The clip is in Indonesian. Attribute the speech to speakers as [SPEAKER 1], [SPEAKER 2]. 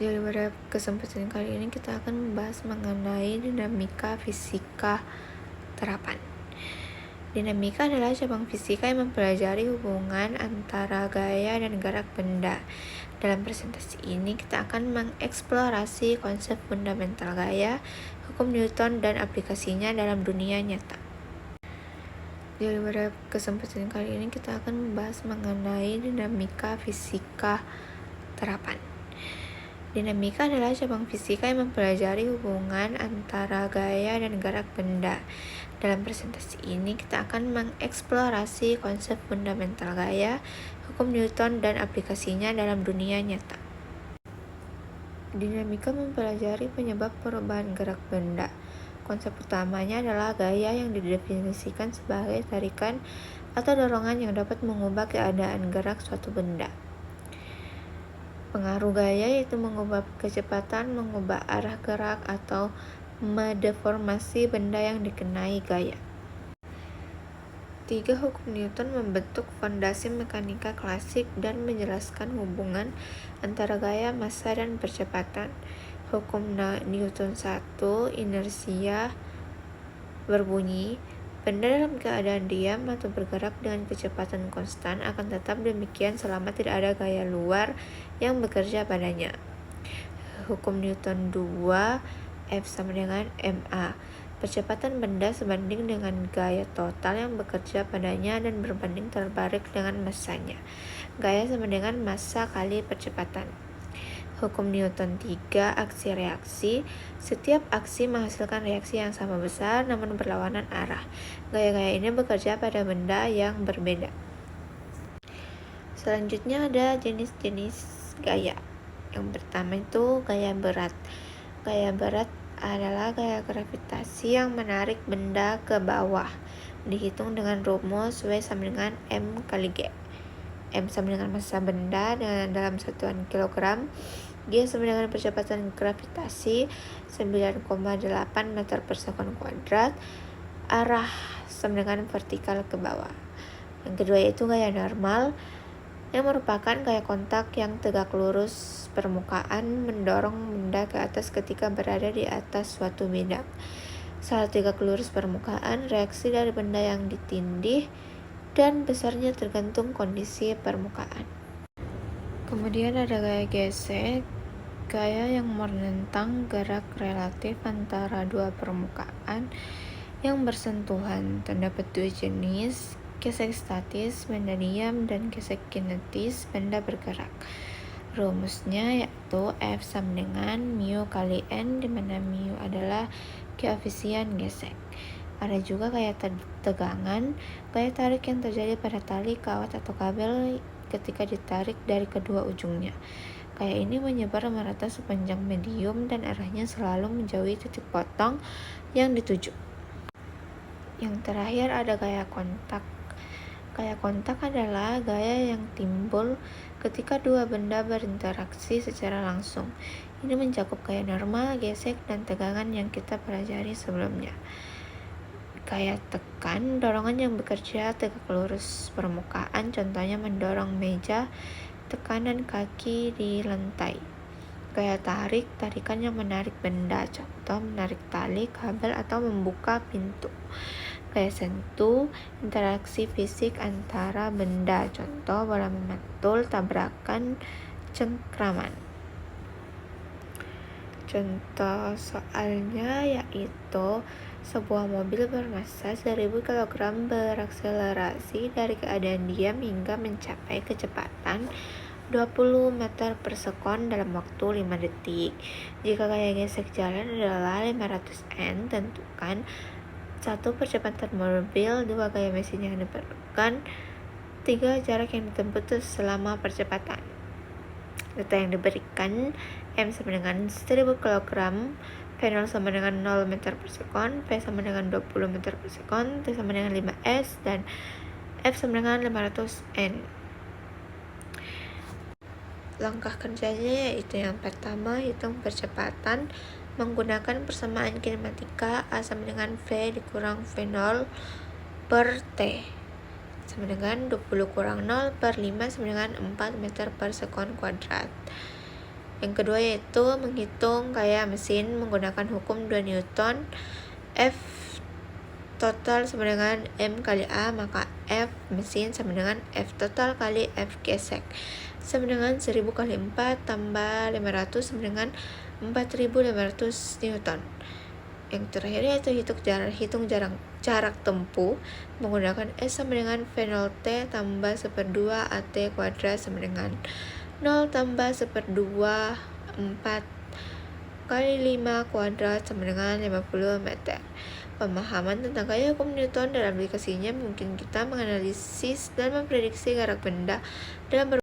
[SPEAKER 1] Jadi pada kesempatan kali ini kita akan membahas mengenai dinamika fisika terapan. Dinamika adalah cabang fisika yang mempelajari hubungan antara gaya dan gerak benda. Dalam presentasi ini kita akan mengeksplorasi konsep fundamental gaya, hukum Newton, dan aplikasinya dalam dunia nyata. Jadi pada kesempatan kali ini kita akan membahas mengenai dinamika fisika terapan. Dinamika adalah cabang fisika yang mempelajari hubungan antara gaya dan gerak benda. Dalam presentasi ini kita akan mengeksplorasi konsep fundamental gaya, hukum Newton, dan aplikasinya dalam dunia nyata. Dinamika mempelajari penyebab perubahan gerak benda. Konsep utamanya adalah gaya yang didefinisikan sebagai tarikan atau dorongan yang dapat mengubah keadaan gerak suatu benda. Pengaruh gaya yaitu mengubah kecepatan, mengubah arah gerak, atau mendeformasi benda yang dikenai gaya. 3 hukum Newton membentuk fondasi mekanika klasik dan menjelaskan hubungan antara gaya, massa, dan percepatan. Hukum Newton 1, inersia, berbunyi, benda dalam keadaan diam atau bergerak dengan kecepatan konstan akan tetap demikian selama tidak ada gaya luar yang bekerja padanya. Hukum Newton 2, F sama dengan ma. Percepatan benda sebanding dengan gaya total yang bekerja padanya dan berbanding terbalik dengan massanya. Gaya sama dengan massa kali percepatan. Hukum Newton 3, aksi-reaksi. Setiap aksi menghasilkan reaksi yang sama besar namun berlawanan arah. Gaya-gaya ini bekerja pada benda yang berbeda. Selanjutnya ada jenis-jenis gaya. Yang pertama itu gaya berat. Gaya berat adalah gaya gravitasi yang menarik benda ke bawah. Dihitung dengan rumus W sama dengan M kali G. M sama dengan massa benda dalam satuan kilogram. G sama dengan percepatan gravitasi 9,8 meter per sekon kuadrat. Arah sama dengan vertikal ke bawah. Yang kedua yaitu gaya normal, yang merupakan gaya kontak yang tegak lurus permukaan mendorong benda ke atas ketika berada di atas suatu bidang. Saat tegak lurus permukaan, reaksi dari benda yang ditindih dan besarnya tergantung kondisi permukaan. Kemudian ada gaya gesek, gaya yang menentang gerak relatif antara dua permukaan yang bersentuhan. Terdapat dua jenis, gesek statis, benda diam, dan gesek kinetis, benda bergerak. Rumusnya yaitu F sama dengan mu kali N, di mana mu adalah koefisien gesek. Ada juga gaya tegangan, gaya tarik yang terjadi pada tali, kawat, atau kabel ketika ditarik dari kedua ujungnya. Gaya ini menyebar merata sepanjang medium dan arahnya selalu menjauhi titik potong yang dituju. Yang terakhir ada gaya kontak. Gaya kontak adalah gaya yang timbul ketika dua benda berinteraksi secara langsung. Ini mencakup gaya normal, gesek, dan tegangan yang kita pelajari sebelumnya. Gaya tekan, dorongan yang bekerja tegak lurus permukaan, contohnya mendorong meja, tekanan kaki di lantai. Gaya tarik, tarikan yang menarik benda, contoh menarik tali, kabel, atau membuka pintu. Gaya sentuh, interaksi fisik antara benda, contoh bola memantul, tabrakan, cengkraman. Contoh soalnya yaitu sebuah mobil bermassa 1000 kg berakselerasi dari keadaan diam hingga mencapai kecepatan 20 meter per sekon dalam waktu 5 detik. Jika gaya gesek jalan adalah 500 N, tentukan 1 percepatan mobil, 2 gaya mesin yang diperlukan, 3 jarak yang ditempuh selama percepatan. Data yang diberikan, M sama dengan 1000 kg, P0 sama dengan 0 meter per sekon, P sama dengan 20 meter per sekon, T sama dengan 5S, dan F sama dengan 500 N. Langkah kerjanya yaitu yang pertama, hitung percepatan menggunakan persamaan kinematika A sama dengan V dikurang V0 per T sama dengan 20 kurang 0 per 5 sama dengan 4 meter per sekon kuadrat. Yang kedua yaitu menghitung gaya mesin menggunakan hukum 2 Newton. F total sama dengan M kali A, maka F mesin sama dengan F total kali F gesek sama dengan 1000 kali 4 tambah 500 sama dengan 4500 Newton. Yang terakhir yaitu hitung jarak tempuh menggunakan S sama dengan V0 T tambah 1/2 AT kuadrat sama dengan 0 tambah 1/2 4 kali 5 kuadrat sama dengan 50 meter. Pemahaman tentang gaya hukum Newton dan aplikasinya mungkin kita menganalisis dan memprediksi gerak benda dalam